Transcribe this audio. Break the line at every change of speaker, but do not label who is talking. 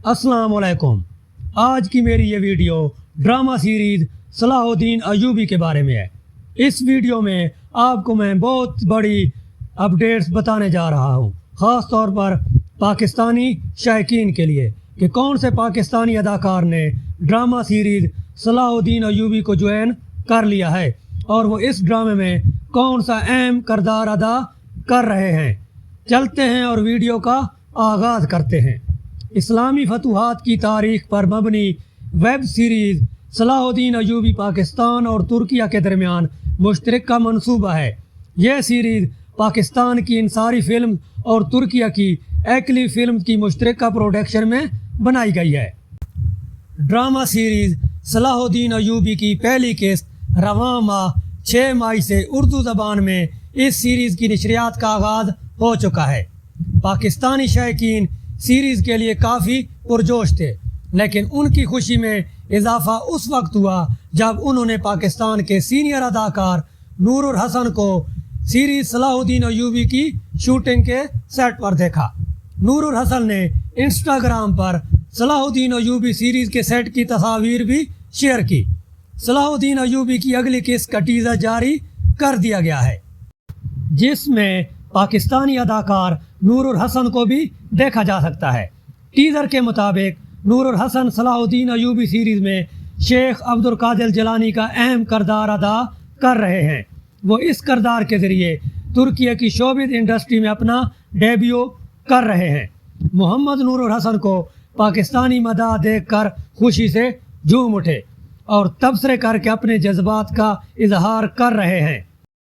السلام علیکم۔ آج کی میری یہ ویڈیو ڈرامہ سیریز صلاح الدین ایوبی کے بارے میں ہے۔ اس ویڈیو میں آپ کو میں بہت بڑی اپڈیٹس بتانے جا رہا ہوں، خاص طور پر پاکستانی شائقین کے لیے کہ کون سے پاکستانی اداکار نے ڈرامہ سیریز صلاح الدین ایوبی کو جوائن کر لیا ہے اور وہ اس ڈرامے میں کون سا اہم کردار ادا کر رہے ہیں۔ چلتے ہیں اور ویڈیو کا آغاز کرتے ہیں۔ اسلامی فتوحات کی تاریخ پر مبنی ویب سیریز صلاح الدین ایوبی پاکستان اور ترکیہ کے درمیان مشترکہ منصوبہ ہے۔ یہ سیریز پاکستان کی انصاری فلم اور ترکیہ کی ایکلی فلم کی مشترکہ پروڈکشن میں بنائی گئی ہے۔ ڈرامہ سیریز صلاح الدین ایوبی کی پہلی قسط رواں ماہ 6 مئی سے اردو زبان میں اس سیریز کی نشریات کا آغاز ہو چکا ہے۔ پاکستانی شائقین سیریز کے لیے کافی پرجوش تھے، لیکن ان کی خوشی میں اضافہ اس وقت ہوا جب انہوں نے پاکستان کے سینئر اداکار نور الحسن کو سیریز صلاح الدین ایوبی کی شوٹنگ کے سیٹ پر دیکھا۔ نور الحسن نے انسٹاگرام پر صلاح الدین ایوبی سیریز کے سیٹ کی تصاویر بھی شیئر کی۔ صلاح الدین ایوبی کی اگلی قسط کا ٹیزر جاری کر دیا گیا ہے، جس میں پاکستانی اداکار نور الحسن کو بھی دیکھا جا سکتا ہے۔ ٹیزر کے مطابق نور الحسن صلاح الدین ایوبی سیریز میں شیخ عبد القادر جیلانی کا اہم کردار ادا کر رہے ہیں۔ وہ اس کردار کے ذریعے ترکیہ کی شوبز انڈسٹری میں اپنا ڈیبیو کر رہے ہیں۔ محمد نور الحسن کو پاکستانی مداح دیکھ کر خوشی سے جھوم اٹھے اور تبصرے کر کے اپنے جذبات کا اظہار کر رہے ہیں۔